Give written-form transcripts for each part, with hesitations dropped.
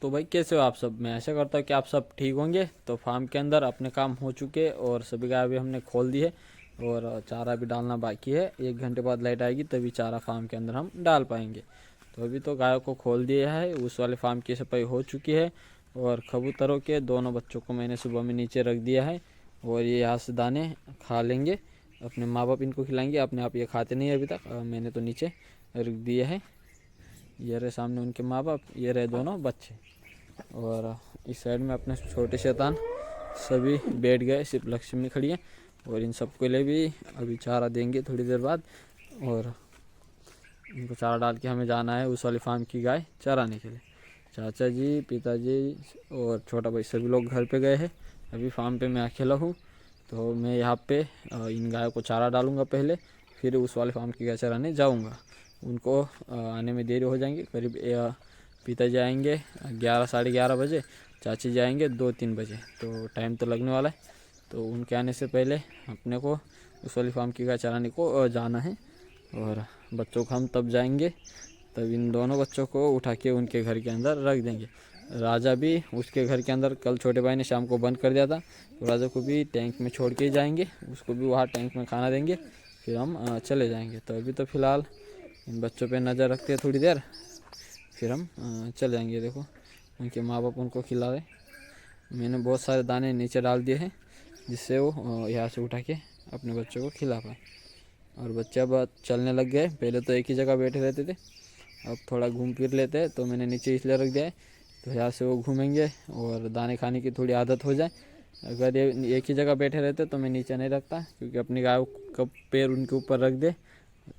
तो भाई कैसे हो आप सब। मैं ऐसा करता हूँ कि आप सब ठीक होंगे। तो फार्म के अंदर अपने काम हो चुके और सभी गाय भी हमने खोल दी है और चारा भी डालना बाकी है। 1 घंटे बाद लाइट आएगी तभी चारा फार्म के अंदर हम डाल पाएंगे। तो अभी तो गायों को खोल दिया है, उस वाले फार्म की सफाई हो चुकी है और कबूतरों के दोनों बच्चों को मैंने सुबह में नीचे रख दिया है और ये यहाँ से दाने खा लेंगे। अपने माँ बाप इनको खिलाएंगे, अपने आप ये खाते नहीं है अभी तक। मैंने तो नीचे रख दिया है। ये रहे सामने उनके माँ बाप, ये रहे दोनों बच्चे। और इस साइड में अपने छोटे शैतान सभी बैठ गए, सिर्फ लक्ष्मी खड़ी है। और इन सबके लिए भी अभी चारा देंगे थोड़ी देर बाद और इनको चारा डाल के हमें जाना है उस वाली फार्म की गाय चराने के लिए। चाचा जी, पिताजी और छोटा भाई सभी लोग घर पे गए हैं। अभी फार्म पे मैं अकेला हूँ। तो मैं यहाँ पे इन गायों को चारा डालूँगा पहले, फिर उस वाले फार्म की गाय चराने जाऊँगा। उनको आने में देरी हो जाएंगे, करीब पिताजी आएंगे 11 साढ़े 11 बजे, चाची जाएंगे 2-3 बजे। तो टाइम तो लगने वाला है। तो उनके आने से पहले अपने को उस वाली फार्म की गाय चराने को जाना है और बच्चों को हम तब जाएंगे, तब इन दोनों बच्चों को उठा के उनके घर के अंदर रख देंगे। राजा भी उसके घर के अंदर कल छोटे भाई ने शाम को बंद कर दिया था, तो राजा को भी टैंक में छोड़ के ही जाएंगे, उसको भी वहाँ टैंक में खाना देंगे, फिर हम चले जाएंगे। तो अभी तो फ़िलहाल इन बच्चों पे नज़र रखते हैं थोड़ी देर, फिर हम चले जाएंगे। देखो उनके माँ बाप उनको खिला रहे। मैंने बहुत सारे दाने नीचे डाल दिए हैं जिससे वो यहाँ से उठा के अपने बच्चों को खिला पाए। और बच्चे अब चलने लग गए। पहले तो एक ही जगह बैठे रहते थे, अब थोड़ा घूम फिर लेते हैं। तो मैंने नीचे इसलिए रख दिया है, तो यहाँ से वो घूमेंगे और दाने खाने की थोड़ी आदत हो जाए। अगर ये एक ही जगह बैठे रहते तो मैं नीचे नहीं रखता, क्योंकि अपनी गाय का पैर उनके ऊपर रख दे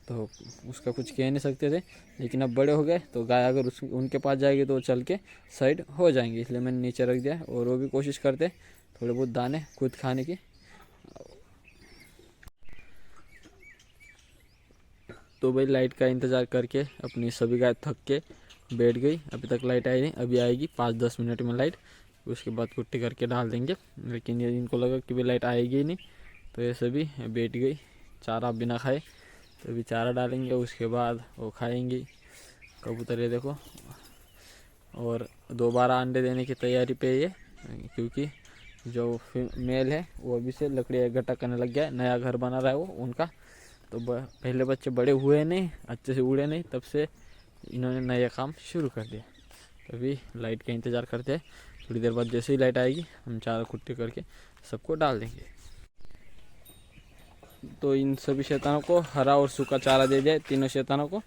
तो उसका कुछ कह नहीं सकते थे। लेकिन अब बड़े हो गए तो गाय अगर उनके पास जाएगी तो वो चल के साइड हो जाएंगे, इसलिए मैंने नीचे रख दिया। और वो भी कोशिश करते थोड़े बहुत दाने खुद खाने की। तो भाई लाइट का इंतज़ार करके अपनी सभी गाय थक के बैठ गई। अभी तक लाइट आई नहीं, अभी आएगी 5-10 मिनट में लाइट, उसके बाद कुट्टी करके डाल देंगे। लेकिन ये इनको लगा कि भाई लाइट आएगी ही नहीं, तो ये सभी बैठ गई चारा बिना खाए। तो अभी चारा डालेंगे, उसके बाद वो खाएंगी। कबूतर ये देखो, और दोबारा अंडे देने की तैयारी पे ये, क्योंकि जो मेल है वो अभी से लकड़ियाँ इकट्ठा करने लग गया है। नया घर बना रहा है वो उनका। तो पहले बच्चे बड़े हुए नहीं, अच्छे से उड़े नहीं, तब से इन्होंने नया काम शुरू कर दिया। तो अभी लाइट का इंतज़ार करते हैं। थोड़ी देर बाद जैसे ही लाइट आएगी हम चारा कुट्टी करके सबको डाल देंगे। तो इन सभी शैतानों को हरा और सूखा चारा दे दिया, तीनों शैतानों को।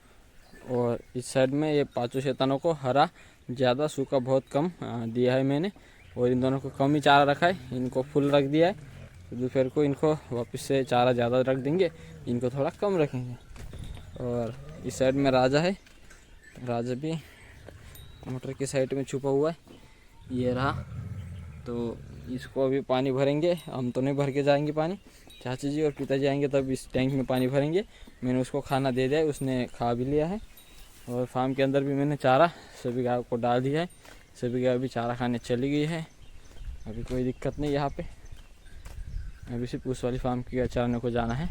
और इस साइड में ये 5 शैतानों को हरा ज़्यादा, सूखा बहुत कम दिया है मैंने। और इन दोनों को कम ही चारा रखा है, इनको फुल रख दिया है। तो दोपहर को इनको वापस से चारा ज़्यादा रख देंगे, इनको थोड़ा कम रखेंगे। और इस साइड में राजा है, राजा भी मोटर की साइड में छुपा हुआ है, ये रहा। तो इसको अभी पानी भरेंगे, हम तो नहीं भर के जाएंगे पानी, चाचा जी और पिताजी आएंगे तब इस टैंक में पानी भरेंगे। मैंने उसको खाना दे दिया है, उसने खा भी लिया है। और फार्म के अंदर भी मैंने चारा सभी गायों को डाल दिया है, सभी गाय भी चारा खाने चली गई है। अभी कोई दिक्कत नहीं यहाँ पे, अभी सिर्फ उस वाली फार्म की गाय चराने को जाना है।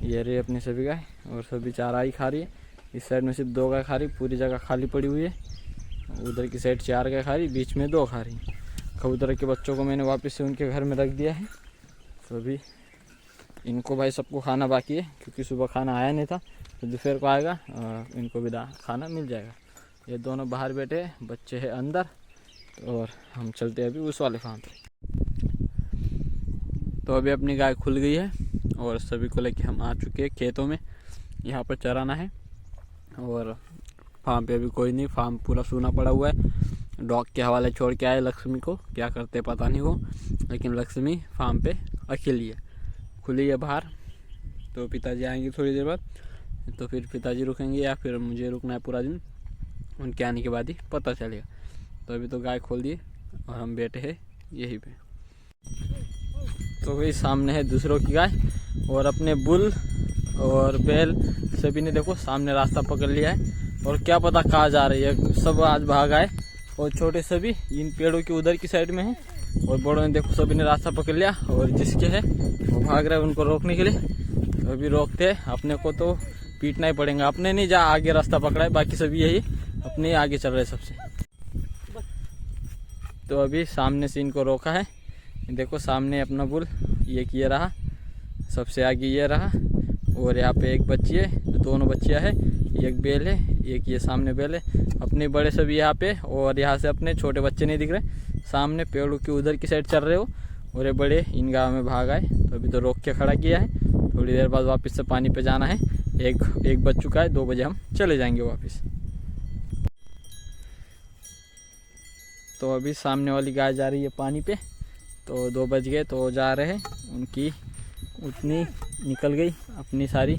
ये रही अपनी सभी गाय और सभी चारा ही खा रही है। इस साइड में सिर्फ 2 गाय खा रही, पूरी जगह खाली पड़ी हुई है। उधर की साइड 4 गाय खा रही, बीच में 2 खा रही। कबूतर के बच्चों को मैंने वापस से उनके घर में रख दिया है। तो अभी इनको भाई सबको खाना बाकी है, क्योंकि सुबह खाना आया नहीं था, तो दोपहर को आएगा इनको भी खाना मिल जाएगा। ये दोनों बाहर बैठे हैं, बच्चे हैं अंदर। और हम चलते हैं अभी उस वाले फार्म पे। तो अभी अपनी गाय खुल गई है और सभी को लेके हम आ चुके हैं खेतों में, यहाँ पर चराना है। और फार्म पे अभी कोई नहीं, फार्म पूरा सूना पड़ा हुआ है। डॉग के हवाले छोड़ के आए लक्ष्मी को, क्या करते पता नहीं वो, लेकिन लक्ष्मी फार्म पे अकेली है, खुली है बाहर। तो पिताजी आएंगे थोड़ी देर बाद, तो फिर पिताजी रुकेंगे या फिर मुझे रुकना है पूरा दिन, उनके आने के बाद ही पता चलेगा। तो अभी तो गाय खोल दिए और हम बैठे हैं यहीं पे। तो वही सामने है दूसरों की गाय और अपने बुल और बैल सभी ने देखो सामने रास्ता पकड़ लिया है। और क्या पता कहाँ जा रही है, सब आज भाग आए। और छोटे सभी इन पेड़ों की उधर की साइड में है, और बड़ों ने देखो सभी ने रास्ता पकड़ लिया और जिसके है वो भाग रहे हैं उनको रोकने के लिए। तो अभी रोकते हैं, अपने को तो पीटना ही पड़ेगा। अपने नहीं जा आगे रास्ता पकड़ा है, बाकी सभी यही अपने आगे चल रहे हैं सबसे। तो अभी सामने से इनको रोका है, देखो सामने अपना बुल, ये रहा, सबसे आगे ये रहा, और यहाँ पे एक बच्ची है, दोनों बच्चियाँ हैं, एक बेल है, एक ये सामने बेल है। अपने बड़े सभी यहाँ पे, और यहाँ से अपने छोटे बच्चे नहीं दिख रहे, सामने पेड़ों की उधर की साइड चल रहे हो, और ये बड़े इन गाँव में भाग आए। तो अभी तो रोक के खड़ा किया है, थोड़ी देर बाद वापस से पानी पे जाना है। एक बज चुका है, 2 बजे हम चले जाएंगे वापस। तो अभी सामने वाली गाय जा रही है पानी पे, तो 2 बज गए तो जा रहे हैं, उनकी उतनी निकल गई अपनी सारी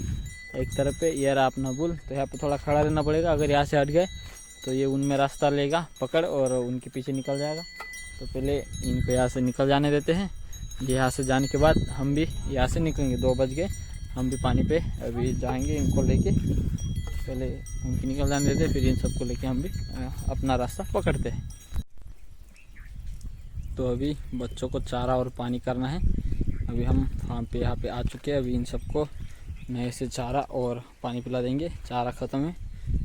एक तरफ पे। ये रहा अपना बुल, तो यहाँ पे थोड़ा खड़ा रहना पड़ेगा, अगर यहाँ से हट गए तो ये उनमें रास्ता लेगा पकड़ और उनके पीछे निकल जाएगा। तो पहले इनको यहाँ से निकल जाने देते हैं, यहाँ से जाने के बाद हम भी यहाँ से निकलेंगे। 2 बज गए, हम भी पानी पे अभी जाएंगे इनको लेके, पहले उनकी निकल जाने देते हैं, फिर इन सबको लेके हम भी अपना रास्ता पकड़ते हैं। तो अभी बच्चों को चारा और पानी करना है। अभी हम फार्म पे यहाँ पे आ चुके हैं, अभी इन सबको नए से चारा और पानी पिला देंगे। चारा ख़त्म है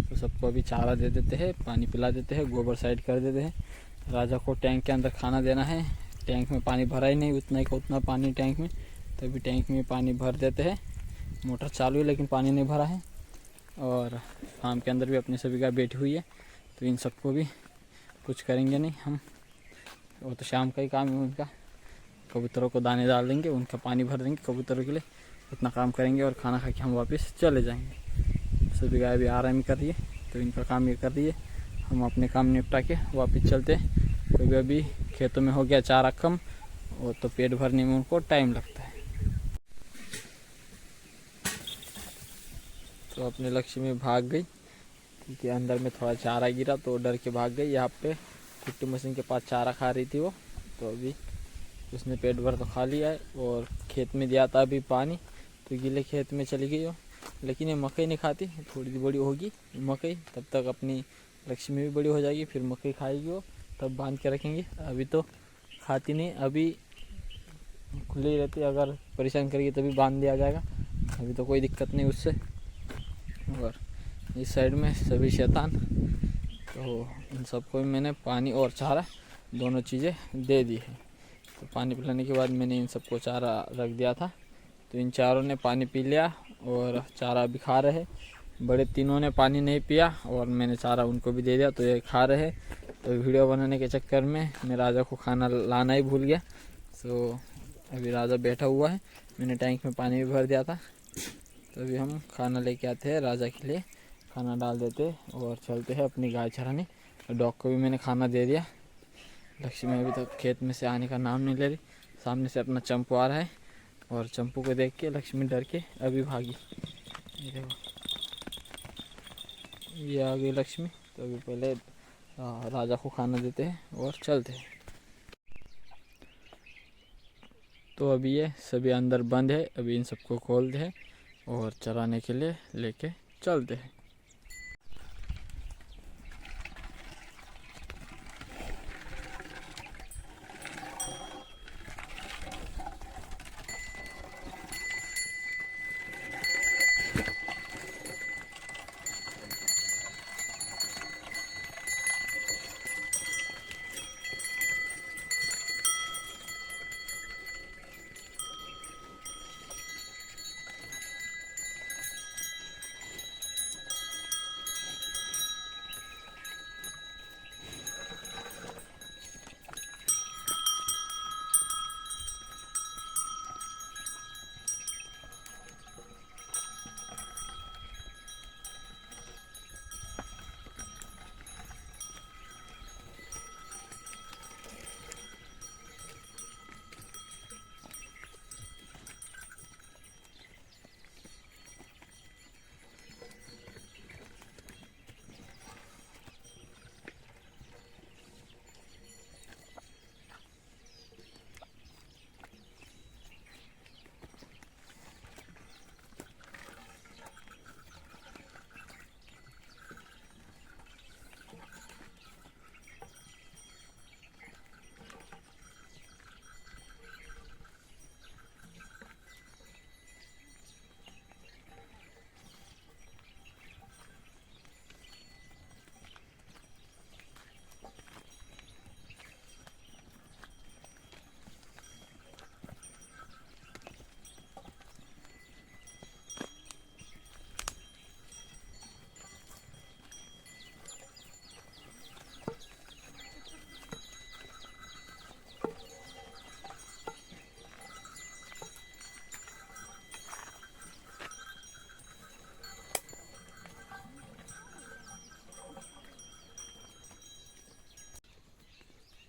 तो सबको अभी चारा दे देते हैं, पानी पिला देते हैं, गोबर साइड कर देते हैं। राजा को टैंक के अंदर खाना देना है, टैंक में पानी भरा ही नहीं, उतना ही का उतना पानी टैंक में, तो अभी टैंक में पानी भर देते हैं। मोटर चालू है लेकिन पानी नहीं भरा है। और फार्म के अंदर भी अपनी सभी गाय बैठी हुई है, तो इन सबको भी कुछ करेंगे नहीं हम, वो तो शाम का ही काम है उनका। कबूतरों को दाने डाल देंगे, उनका पानी भर देंगे कबूतरों के लिए, उतना काम करेंगे और खाना खा के हम वापस चले जाएंगे। सभी गाय भी आराम ही कर रही है, तो इनका काम ये कर रही है, हम अपने काम निपटा के वापस चलते हैं। क्योंकि अभी खेतों में हो गया चारा कम, और तो पेट भरने में उनको टाइम लगता है। तो अपने लक्ष्य में भाग गई, क्योंकि अंदर में थोड़ा चारा गिरा तो डर के भाग गई। यहाँ पे कुट्टी मशीन के पास चारा खा रही थी वो, तो अभी उसने पेट भर तो खा लिया है। और खेत में दिया था अभी पानी, तो गीले खेत में चली गई हो। लेकिन ये मकई नहीं खाती, थोड़ी बड़ी होगी मकई, तब तक अपनी लक्ष्मी भी बड़ी हो जाएगी, फिर मकई खाएगी वो, तब बांध के रखेंगे। अभी तो खाती नहीं, अभी खुली रहती, अगर परेशान करेगी तभी बांध दिया जाएगा, अभी तो कोई दिक्कत नहीं उससे। और इस साइड में सभी शैतान, तो इन सबको मैंने पानी और चारा दोनों चीज़ें दे दी है। तो पानी पिलाने के बाद मैंने इन सबको चारा रख दिया था, तो इन चारों ने पानी पी लिया और चारा भी खा रहे। बड़े तीनों ने पानी नहीं पिया और मैंने चारा उनको भी दे दिया, तो ये खा रहे। तो वीडियो बनाने के चक्कर में मैं राजा को खाना लाना ही भूल गया। तो अभी राजा बैठा हुआ है, मैंने टैंक में पानी भी भर दिया था। तो अभी हम खाना लेके आते हैं, राजा के लिए खाना डाल देते और चलते हैं अपनी गाय चराने। डॉग को भी मैंने खाना दे दिया। लक्ष्मी अभी तक खेत में से आने का नाम नहीं ले रही। सामने से अपना चंपू आ रहा है, और चंपू को देख के लक्ष्मी डर के अभी भागी। ये आ गई लक्ष्मी। तो अभी पहले राजा को खाना देते हैं और चलते हैं। तो अभी ये सभी अंदर बंद है, अभी इन सबको खोलते हैं और चराने के लिए लेके चलते हैं।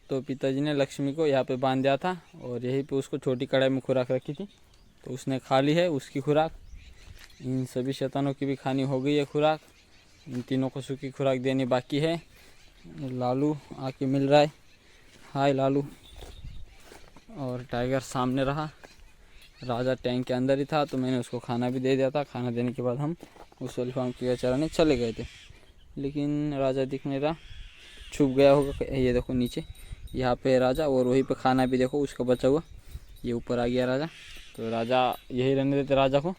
तो पिताजी ने लक्ष्मी को यहाँ पे बांध दिया था और यहीं पे उसको छोटी कढ़ाई में खुराक रखी थी, तो उसने खा ली है उसकी खुराक। इन सभी शैतानों की भी खानी हो गई है खुराक। इन तीनों को सूखी खुराक देनी बाकी है। लालू आके मिल रहा है, हाय लालू। और टाइगर सामने रहा, राजा टैंक के अंदर ही था, तो मैंने उसको खाना भी दे दिया था। खाना देने के बाद हम उस वाली फार्म की चराने चले गए थे, लेकिन राजा दिख नहीं रहा, छुप गया होगा। ये देखो नीचे यहाँ पे राजा, और वहीं पे खाना भी देखो उसका बचा हुआ, ये ऊपर आ गया राजा। तो राजा यही रहने देते राजा को,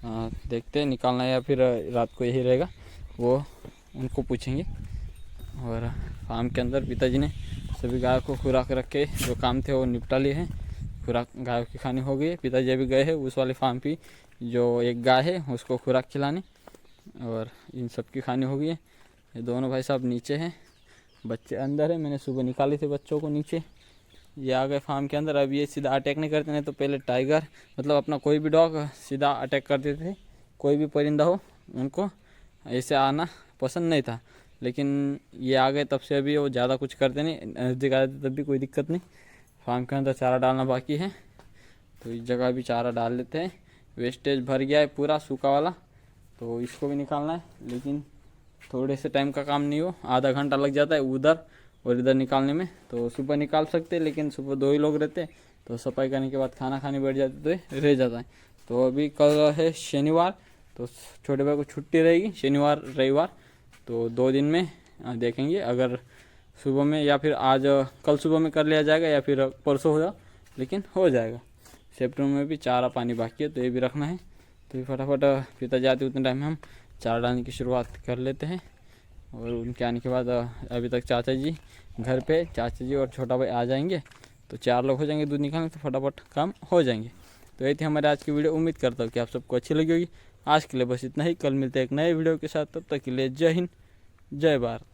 देखते निकालना या फिर रात को यही रहेगा, वो उनको पूछेंगे। और फार्म के अंदर पिताजी ने सभी गाय को खुराक रख के जो काम थे वो निपटा लिए हैं। खुराक गाय की खानी हो गई है। पिताजी अभी गए हैं उस वाले फार्म पे, जो एक गाय है उसको खुराक खिलाने, और इन सब की खानी हो गई है। ये दोनों भाई साहब नीचे हैं, बच्चे अंदर है। मैंने सुबह निकाली थी बच्चों को नीचे, ये आ गए फार्म के अंदर। अब ये सीधा अटैक नहीं करते, नहीं तो पहले टाइगर मतलब अपना कोई भी डॉग सीधा अटैक कर देते थे। कोई भी परिंदा हो उनको ऐसे आना पसंद नहीं था, लेकिन ये आ गए तब से अभी वो ज़्यादा कुछ करते नहीं, नज़दीक आ जाते तब भी कोई दिक्कत नहीं। फार्म के अंदर चारा डालना बाकी है, तो इस जगह भी चारा डाल लेते हैं। वेस्टेज भर गया है पूरा सूखा वाला, तो इसको भी निकालना है, लेकिन थोड़े से टाइम का काम नहीं हो, आधा घंटा लग जाता है उधर और इधर निकालने में। तो सुबह निकाल सकते, लेकिन सुबह 2 ही लोग रहते, तो सफाई करने के बाद खाना खाने बैठ जाते तो रह जाता है। तो अभी कल है शनिवार, तो छोटे भाई को छुट्टी रहेगी शनिवार रविवार, तो 2 दिन में देखेंगे। अगर सुबह में या फिर आज कल सुबह में कर लिया जाएगा या फिर परसों होगा, लेकिन हो जाएगा। सेप्टेम्बर में भी चारा पानी बाकी है, तो ये भी रखना है। तो ये फटाफट पिताजी आते उतने टाइम में हम चारा डालने की शुरुआत कर लेते हैं। और उनके आने के बाद अभी तक चाचा जी घर पे, चाचा जी और छोटा भाई आ जाएंगे, तो 4 लोग हो जाएंगे दूध निकालने, तो फटाफट काम हो जाएंगे। तो ये थी हमारे आज की वीडियो। उम्मीद करता हूँ कि आप सबको अच्छी लगी होगी। आज के लिए बस इतना ही, कल मिलते हैं एक नए वीडियो के साथ। तब तक के लिए जय हिंद, जय भारत।